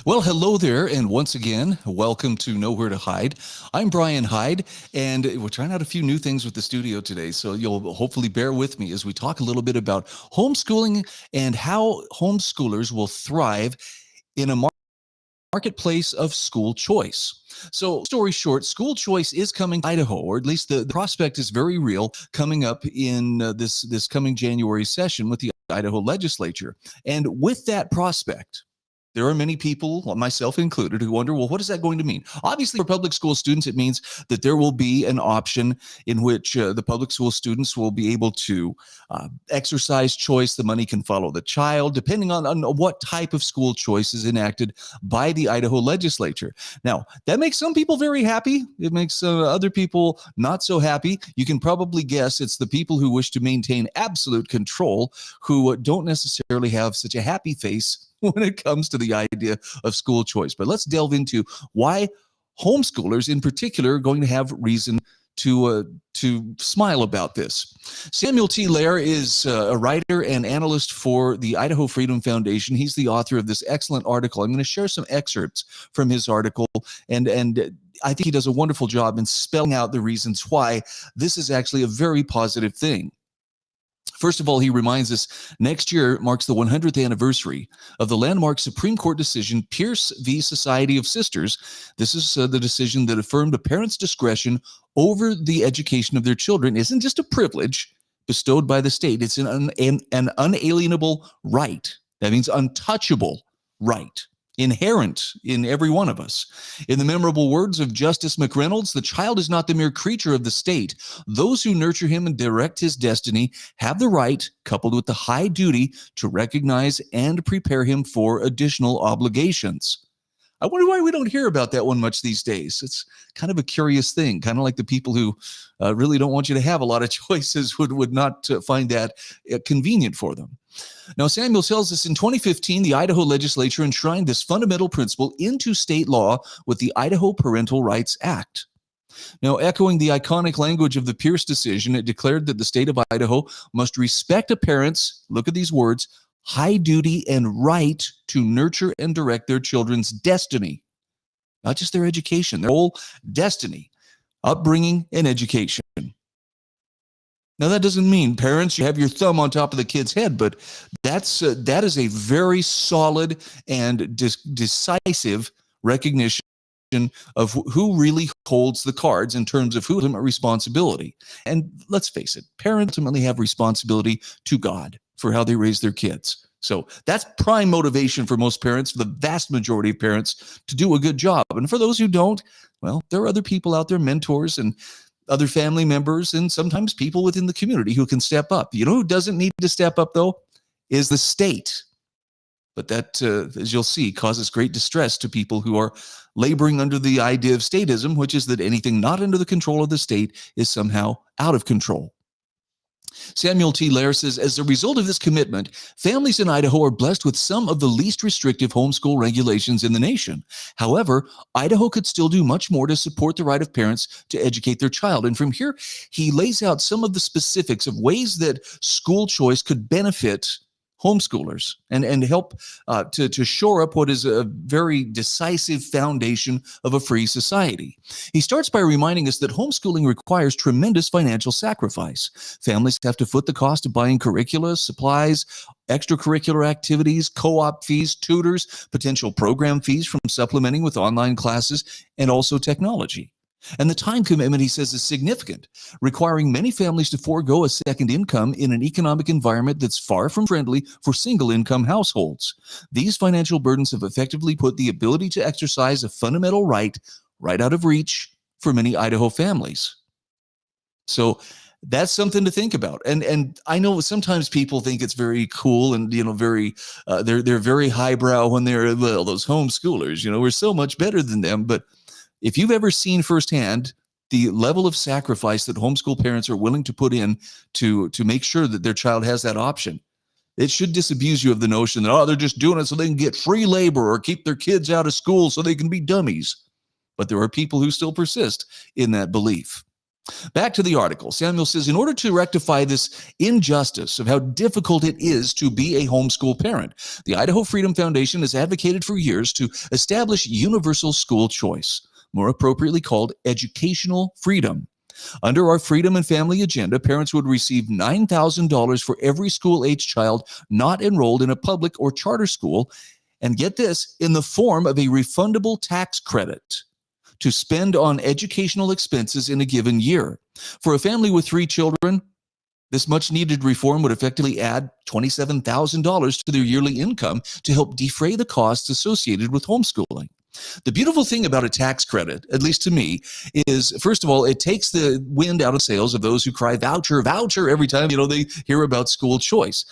Well, hello there, and once again, welcome to Nowhere to Hide. I'm Brian Hyde, and we're trying out a few new things with the studio today, so you'll hopefully bear with me as we talk a little bit about homeschooling and how homeschoolers will thrive in a marketplace of school choice. So, story short, school choice is coming to Idaho, or at least the prospect is very real, coming up in this coming January session with the Idaho legislature. And with that prospect, there are many people, myself included, who wonder, well, what is that going to mean? Obviously, for public school students, it means that there will be an option in which the public school students will be able to exercise choice. The money can follow the child, depending on what type of school choice is enacted by the Idaho legislature. Now, that makes some people very happy. It makes other people not so happy. You can probably guess it's the people who wish to maintain absolute control who don't necessarily have such a happy face when it comes to the idea of school choice. But let's delve into why homeschoolers in particular are going to have reason to smile about this. Samuel T. Lair is a writer and analyst for the Idaho Freedom Foundation. He's the author of this excellent article. I'm going to share some excerpts from his article, and I think he does a wonderful job in spelling out the reasons why this is actually a very positive thing. First of all, he reminds us next year marks the 100th anniversary of the landmark Supreme Court decision, Pierce v. Society of Sisters. This is the decision that affirmed a parent's discretion over the education of their children isn't just a privilege bestowed by the state. It's an unalienable right. That means untouchable right, inherent in every one of us. In the memorable words of Justice McReynolds, the child is not the mere creature of the state. Those who nurture him and direct his destiny have the right, coupled with the high duty, to recognize and prepare him for additional obligations. I wonder why we don't hear about that one much these days. It's kind of a curious thing, kind of like the people who really don't want you to have a lot of choices would not find that convenient for them. Now, Samuel tells us in 2015, the Idaho legislature enshrined this fundamental principle into state law with the Idaho Parental Rights Act. Now, echoing the iconic language of the Pierce decision, it declared that the state of Idaho must respect a parent's, look at these words, high duty and right to nurture and direct their children's destiny, not just their education, their whole destiny, upbringing, and education. Now, that doesn't mean, parents, you have your thumb on top of the kid's head, but that is a very solid and decisive recognition of who really holds the cards in terms of who has ultimate responsibility. And let's face it, parents ultimately have responsibility to God for how they raise their kids. So that's prime motivation for most parents, for the vast majority of parents, to do a good job. And for those who don't, well, there are other people out there, mentors and other family members, and sometimes people within the community who can step up. You know who doesn't need to step up, though? Is the state. But that, as you'll see, causes great distress to people who are laboring under the idea of statism, which is that anything not under the control of the state is somehow out of control. Samuel T. Lair says, as a result of this commitment, families in Idaho are blessed with some of the least restrictive homeschool regulations in the nation. However, Idaho could still do much more to support the right of parents to educate their child. And from here, he lays out some of the specifics of ways that school choice could benefit homeschoolers and help to shore up what is a very decisive foundation of a free society. He starts by reminding us that homeschooling requires tremendous financial sacrifice. Families have to foot the cost of buying curricula, supplies, extracurricular activities, co-op fees, tutors, potential program fees from supplementing with online classes, and also technology. And the time commitment, he says, is significant, requiring many families to forego a second income in an economic environment that's far from friendly for single-income households. These financial burdens have effectively put the ability to exercise a fundamental right out of reach for many Idaho families. So that's something to think about. And I know sometimes people think it's very cool and, very, they're very highbrow when they're, well, those homeschoolers, we're so much better than them. But if you've ever seen firsthand the level of sacrifice that homeschool parents are willing to put in to make sure that their child has that option, it should disabuse you of the notion that, they're just doing it so they can get free labor or keep their kids out of school so they can be dummies. But there are people who still persist in that belief. Back to the article. Samuel says, in order to rectify this injustice of how difficult it is to be a homeschool parent, the Idaho Freedom Foundation has advocated for years to establish universal school choice, more appropriately called educational freedom. Under our Freedom and Family agenda, parents would receive $9,000 for every school-age child not enrolled in a public or charter school, and get this, in the form of a refundable tax credit to spend on educational expenses in a given year. For a family with 3 children, this much-needed reform would effectively add $27,000 to their yearly income to help defray the costs associated with homeschooling. The beautiful thing about a tax credit, at least to me, is, first of all, it takes the wind out of sails of those who cry voucher, voucher every time, they hear about school choice.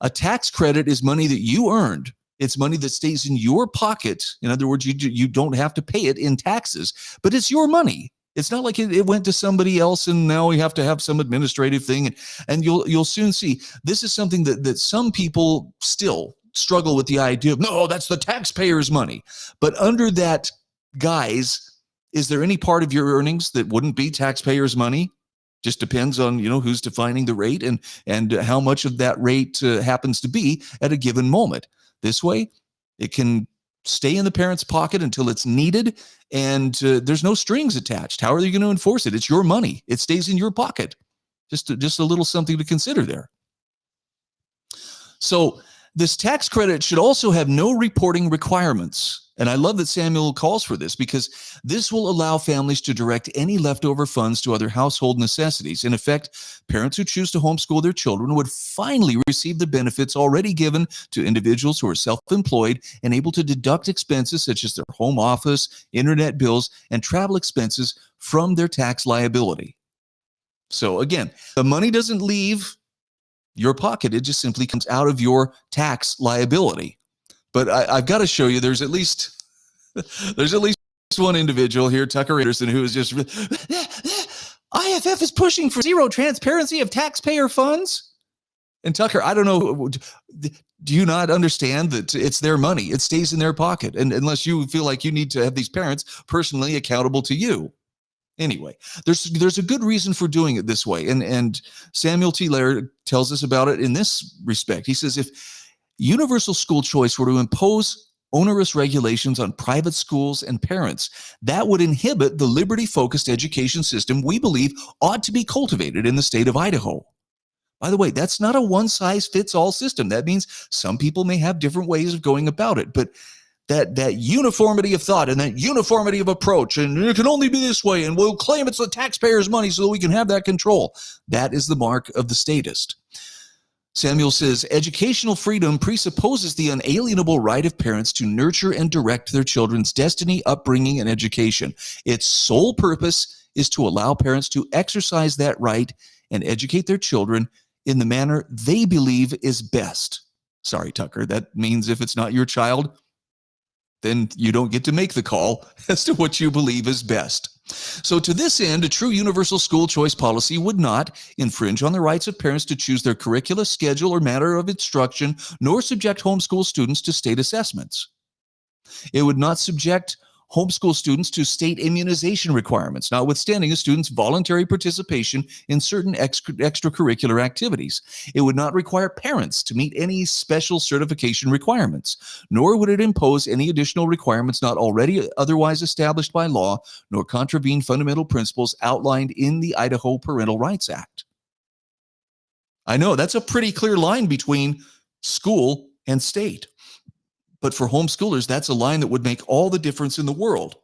A tax credit is money that you earned. It's money that stays in your pocket. In other words, you don't have to pay it in taxes, but it's your money. It's not like it went to somebody else and now we have to have some administrative thing. And you'll soon see this is something that some people still struggle with the idea of, no, that's the taxpayers' money. But under that guise, is there any part of your earnings that wouldn't be taxpayers' money? Just depends on, who's defining the rate and how much of that rate happens to be at a given moment. This way, it can stay in the parent's pocket until it's needed, and there's no strings attached. How are you going to enforce it? It's your money. It stays in your pocket. Just a little something to consider there. So this tax credit should also have no reporting requirements. And I love that Samuel calls for this because this will allow families to direct any leftover funds to other household necessities. In effect, parents who choose to homeschool their children would finally receive the benefits already given to individuals who are self-employed and able to deduct expenses such as their home office, internet bills, and travel expenses from their tax liability. So again, the money doesn't leave your pocket. It just simply comes out of your tax liability. But I've got to show you, there's at least one individual here, Tucker Anderson, who is just, IFF is pushing for zero transparency of taxpayer funds. And Tucker, I don't know, do you not understand that it's their money? It stays in their pocket. And unless you feel like you need to have these parents personally accountable to you. Anyway, there's a good reason for doing it this way. And Samuel T. Laird tells us about it in this respect. He says, if universal school choice were to impose onerous regulations on private schools and parents, that would inhibit the liberty-focused education system we believe ought to be cultivated in the state of Idaho. By the way, that's not a one-size-fits-all system. That means some people may have different ways of going about it, but that uniformity of thought and that uniformity of approach, and it can only be this way, and we'll claim it's the taxpayers' money so that we can have that control. That is the mark of the statist. Samuel says, educational freedom presupposes the unalienable right of parents to nurture and direct their children's destiny, upbringing, and education. Its sole purpose is to allow parents to exercise that right and educate their children in the manner they believe is best. Sorry, Tucker, that means if it's not your child, then you don't get to make the call as to what you believe is best. So to this end, a true universal school choice policy would not infringe on the rights of parents to choose their curricula, schedule, or matter of instruction, nor subject homeschool students to state assessments. It would not subject homeschool students to state immunization requirements, notwithstanding a student's voluntary participation in certain extracurricular activities. It would not require parents to meet any special certification requirements, nor would it impose any additional requirements not already otherwise established by law, nor contravene fundamental principles outlined in the Idaho Parental Rights Act. I know that's a pretty clear line between school and state. But for homeschoolers, that's a line that would make all the difference in the world.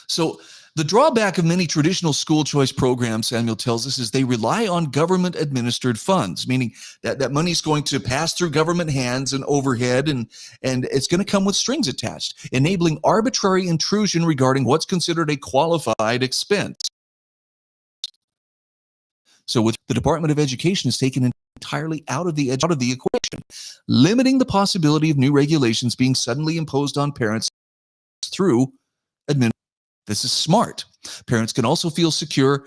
So the drawback of many traditional school choice programs, Samuel tells us, is they rely on government-administered funds, meaning that money's going to pass through government hands and overhead, and it's going to come with strings attached, enabling arbitrary intrusion regarding what's considered a qualified expense. So with the Department of Education has taken entirely out of the equation, limiting the possibility of new regulations being suddenly imposed on parents through administration. This is smart. Parents can also feel secure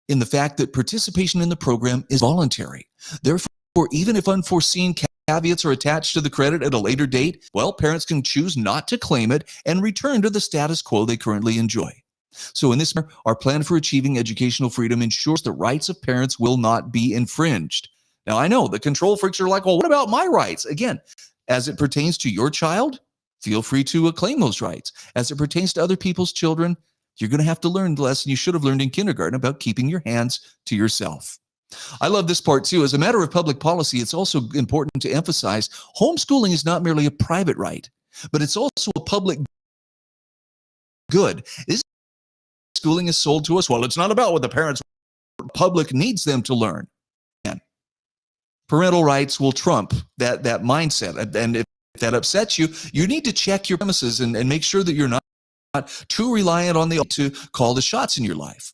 in the fact that participation in the program is voluntary. Therefore, even if unforeseen caveats are attached to the credit at a later date, well, parents can choose not to claim it and return to the status quo they currently enjoy. So in this, our plan for achieving educational freedom ensures the rights of parents will not be infringed. Now, I know the control freaks are like, well, what about my rights? Again, as it pertains to your child, feel free to claim those rights. As it pertains to other people's children, you're going to have to learn the lesson you should have learned in kindergarten about keeping your hands to yourself. I love this part too. As a matter of public policy, it's also important to emphasize homeschooling is not merely a private right, but it's also a public good. This schooling is sold to us. Well, it's not about what the parents, public needs them to learn. Parental rights will trump that mindset. And if that upsets you, you need to check your premises and make sure that you're not too reliant on the to call the shots in your life.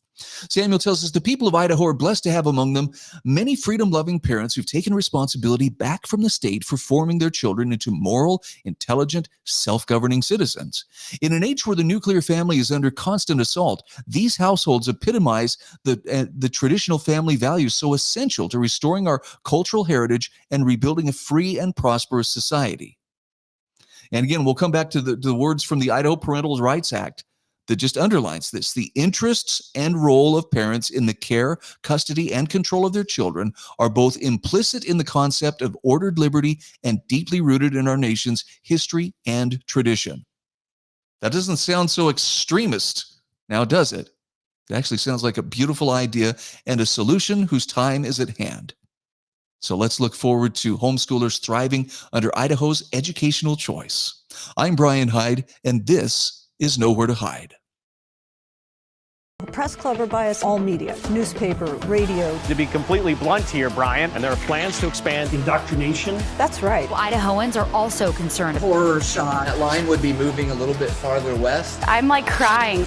Samuel tells us the people of Idaho are blessed to have among them many freedom-loving parents who've taken responsibility back from the state for forming their children into moral, intelligent, self-governing citizens. In an age where the nuclear family is under constant assault, these households epitomize the traditional family values so essential to restoring our cultural heritage and rebuilding a free and prosperous society. And again, we'll come back to the words from the Idaho Parental Rights Act that just underlines this. The interests and role of parents in the care, custody, and control of their children are both implicit in the concept of ordered liberty and deeply rooted in our nation's history and tradition. That doesn't sound so extremist, now does it? It actually sounds like a beautiful idea and a solution whose time is at hand. So let's look forward to homeschoolers thriving under Idaho's educational choice. I'm Brian Hyde, and this is Nowhere to Hide. Press Club are biased all media, newspaper, radio. To be completely blunt here, Brian, and there are plans to expand indoctrination. That's right. Well, Idahoans are also concerned. Horror shot. That line would be moving a little bit farther west. I'm like crying.